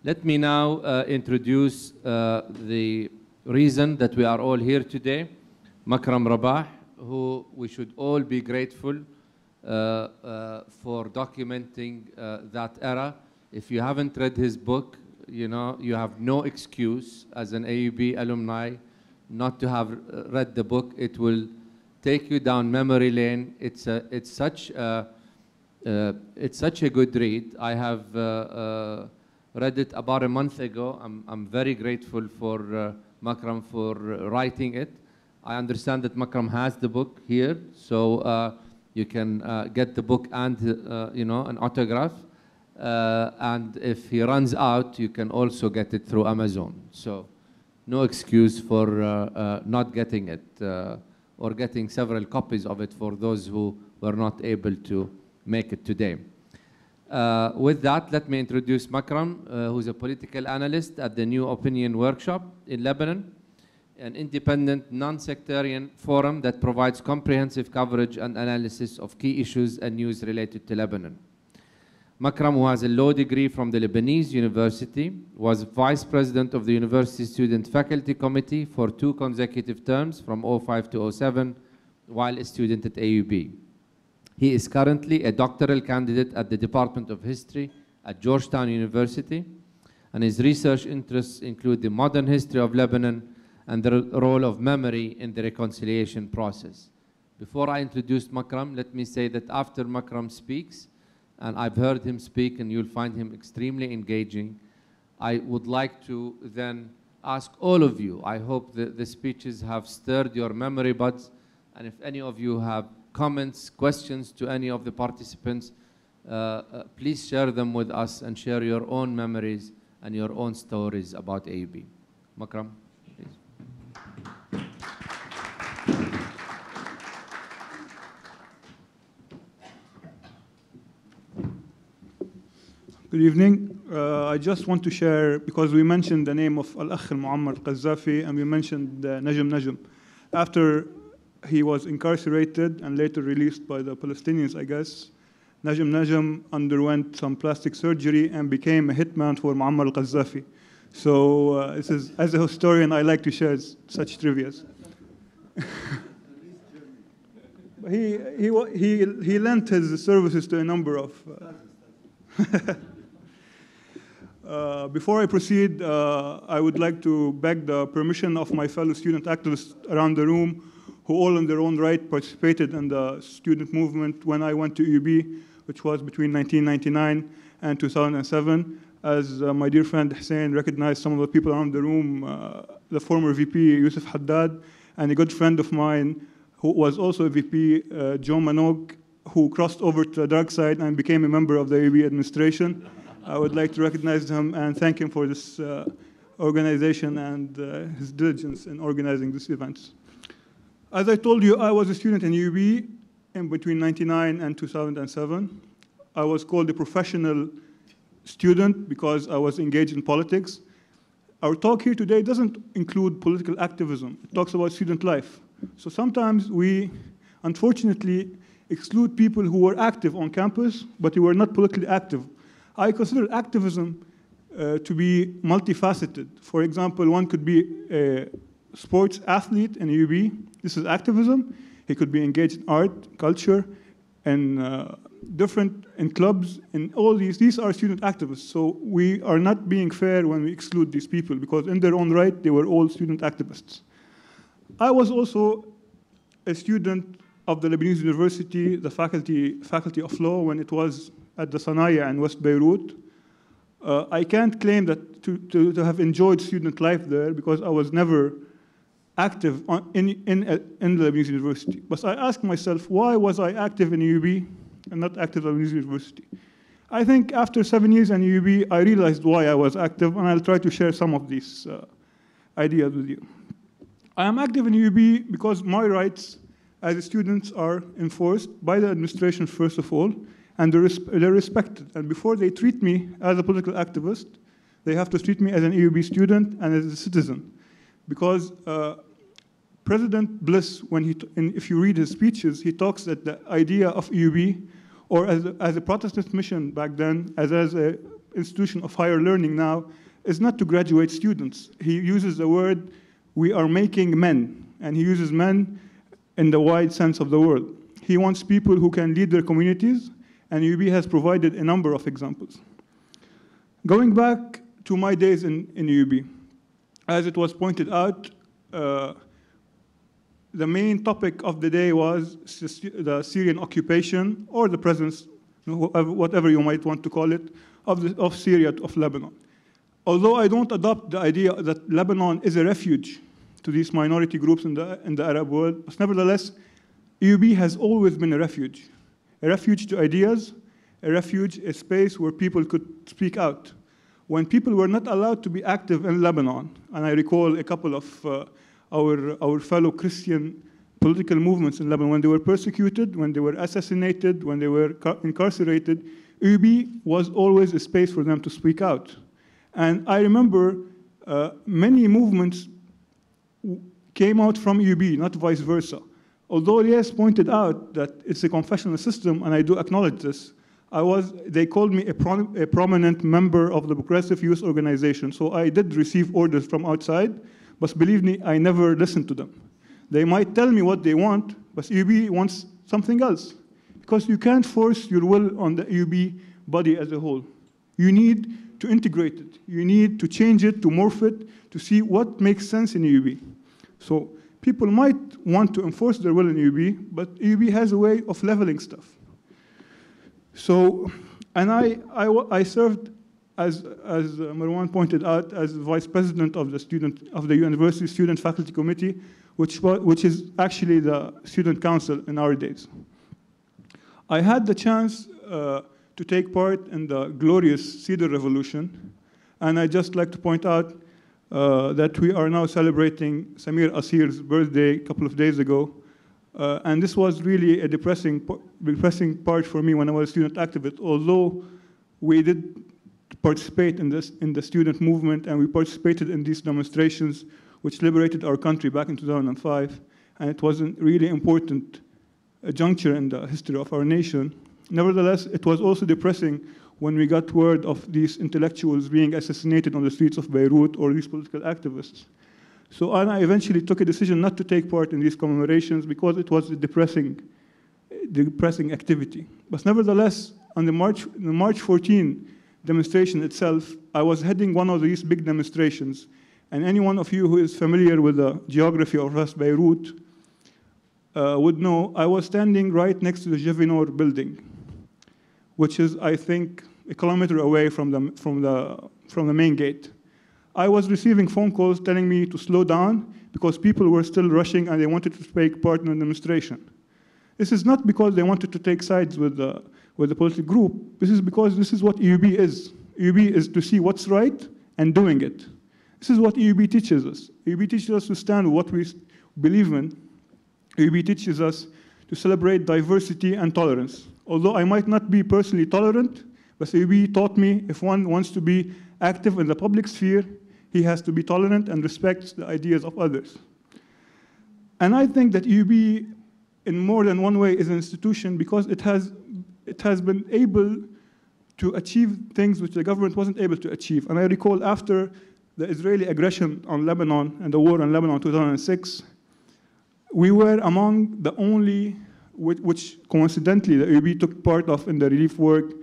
Let me now introduce the reason that we are all here today, Makram Rabah, who we should all be grateful for documenting that era. If you haven't read his book, you know, you have no excuse as an AUB alumni not to have read the book. It will take you down memory lane. It's such a good read. I have read it about a month ago. I'm very grateful for Makram for writing it. I understand that Makram has the book here, so you can get the book and you know, an autograph. And if he runs out, you can also get it through Amazon. So no excuse for not getting it or getting several copies of it for those who were not able to make it today. With that, let me introduce Makram, who's a political analyst at the New Opinion Workshop in Lebanon, an independent, non-sectarian forum that provides comprehensive coverage and analysis of key issues and news related to Lebanon. Makram, who has a law degree from the Lebanese University, was vice president of the University Student Faculty Committee for 2 consecutive terms from 2005 to 2007, while a student at AUB. He is currently a doctoral candidate at the Department of History at Georgetown University, and his research interests include the modern history of Lebanon and the role of memory in the reconciliation process. Before I introduce Makram, let me say that after Makram speaks, and I've heard him speak and you'll find him extremely engaging, I would like to then ask all of you, I hope that the speeches have stirred your memory buds, and if any of you have comments, questions to any of the participants, please share them with us and share your own memories and your own stories about AUB. Makram, please. Good evening. I just want to share, because we mentioned the name of Al-Akh Muammar Qaddafi and we mentioned Najm. After he was incarcerated and later released by the Palestinians, I guess, Najm underwent some plastic surgery and became a hitman for Muammar al-Qaddafi. So this is, as a historian, I like to share such trivias. he lent his services to a number of... Before I proceed, I would like to beg the permission of my fellow student activists around the room who all in their own right participated in the student movement when I went to UB, which was between 1999 and 2007. As my dear friend Hussein recognized some of the people around the room, the former VP Yusuf Haddad, and a good friend of mine who was also a VP, Joe Manogue, who crossed over to the dark side and became a member of the UB administration. I would like to recognize him and thank him for this organization and his diligence in organizing these events. As I told you, I was a student in UB in between 1999 and 2007. I was called a professional student because I was engaged in politics. Our talk here today doesn't include political activism. It talks about student life. So sometimes we, unfortunately, exclude people who were active on campus, but who were not politically active. I consider activism to be multifaceted. For example, one could be a sports athlete in UB. This is activism. He could be engaged in art, culture, and in clubs, and all these. These are student activists. So we are not being fair when we exclude these people, because in their own right, they were all student activists. I was also a student of the Lebanese University, the faculty of law, when it was at the Sanaya in West Beirut. I can't claim that to have enjoyed student life there because I was never active in the Lebanese University. But I asked myself, why was I active in UB and not active at the Lebanese University? I think after 7 years in UB, I realized why I was active, and I'll try to share some of these ideas with you. I am active in UB because my rights as a student are enforced by the administration, first of all, and they're respected. And before they treat me as a political activist, they have to treat me as an AUB student and as a citizen. Because President Bliss, if you read his speeches, he talks that the idea of AUB, or as a Protestant mission back then, as a institution of higher learning now is not to graduate students. He uses the word, we are making men, and he uses men in the wide sense of the word. He wants people who can lead their communities, and UB has provided a number of examples. Going back to my days in UB, as it was pointed out, the main topic of the day was the Syrian occupation, or the presence, whatever you might want to call it, of Syria, of Lebanon. Although I don't adopt the idea that Lebanon is a refuge to these minority groups in the Arab world, but nevertheless, UB has always been a refuge to ideas, a refuge, a space where people could speak out. When people were not allowed to be active in Lebanon, and I recall a couple of our fellow Christian political movements in Lebanon, when they were persecuted, when they were assassinated, when they were incarcerated, UB was always a space for them to speak out. And I remember many movements came out from UB, not vice versa. Although Elias pointed out that it's a confessional system, and I do acknowledge this, they called me a prominent member of the Progressive Youth Organization, so I did receive orders from outside, but believe me, I never listened to them. They might tell me what they want, but UB wants something else, because you can't force your will on the UB body as a whole. You need to integrate it. You need to change it, to morph it, to see what makes sense in UB. So people might want to enforce their will in UB, but UB has a way of leveling stuff. So, and I served, as Marwan pointed out, as vice president of the university student faculty committee, which is actually the student council in our days. I had the chance to take part in the glorious Cedar Revolution, and I'd just like to point out that we are now celebrating Samir Asir's birthday a couple of days ago, and this was really a depressing part for me when I was a student activist. Although we did participate in the student movement, and we participated in these demonstrations which liberated our country back in 2005, and it was a really important juncture in the history of our nation. Nevertheless, it was also depressing when we got word of these intellectuals being assassinated on the streets of Beirut, or these political activists. So I eventually took a decision not to take part in these commemorations because it was a depressing activity. But nevertheless, on the March 14 demonstration itself, I was heading one of these big demonstrations. And any one of you who is familiar with the geography of West Beirut would know I was standing right next to the Jevinor building, which is, I think, a kilometer away from the main gate. I was receiving phone calls telling me to slow down because people were still rushing and they wanted to take part in the demonstration. This is not because they wanted to take sides with the political group. This is because this is what EUB is. EUB is to see what's right and doing it. This is what EUB teaches us. EUB teaches us to stand with what we believe in. EUB teaches us to celebrate diversity and tolerance. Although I might not be personally tolerant, but EUB taught me if one wants to be active in the public sphere, he has to be tolerant and respect the ideas of others. And I think that EUB, in more than one way, is an institution because it has been able to achieve things which the government wasn't able to achieve. And I recall after the Israeli aggression on Lebanon and the war on Lebanon in 2006, we were among the only, which coincidentally the EUB took part of in the relief work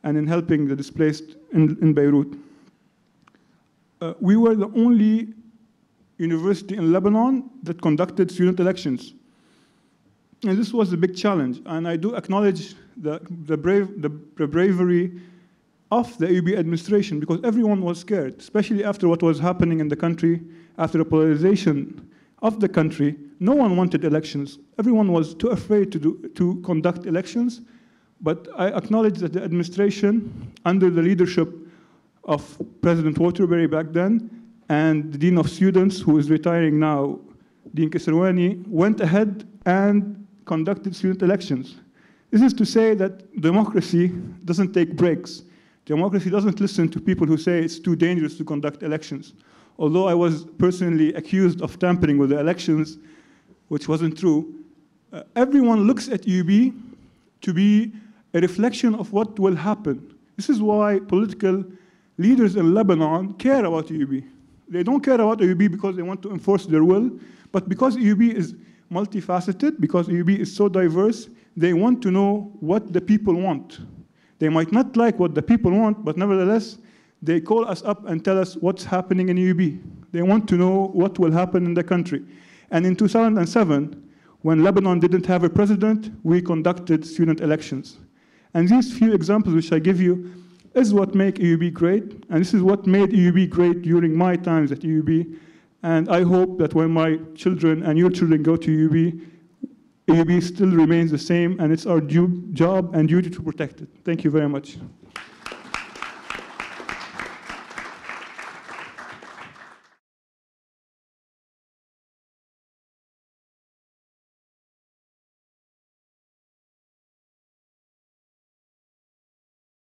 and in helping the displaced in Beirut. We were the only university in Lebanon that conducted student elections. And this was a big challenge. And I do acknowledge the bravery of the EUB administration because everyone was scared, especially after what was happening in the country, after the polarization of the country. No one wanted elections. Everyone was too afraid to conduct elections. But I acknowledge that the administration, under the leadership of President Waterbury back then, and the Dean of Students, who is retiring now, Dean Kisrwani, went ahead and conducted student elections. This is to say that democracy doesn't take breaks. Democracy doesn't listen to people who say it's too dangerous to conduct elections. Although I was personally accused of tampering with the elections, which wasn't true, everyone looks at UB to be a reflection of what will happen. This is why political leaders in Lebanon care about EUB. They don't care about EUB because they want to enforce their will, but because EUB is multifaceted, because EUB is so diverse, they want to know what the people want. They might not like what the people want, but nevertheless, they call us up and tell us what's happening in EUB. They want to know what will happen in the country. And in 2007, when Lebanon didn't have a president, we conducted student elections. And these few examples which I give you is what make EUB great, and this is what made EUB great during my times at EUB. And I hope that when my children and your children go to EUB, EUB still remains the same, and it's our job and duty to protect it. Thank you very much.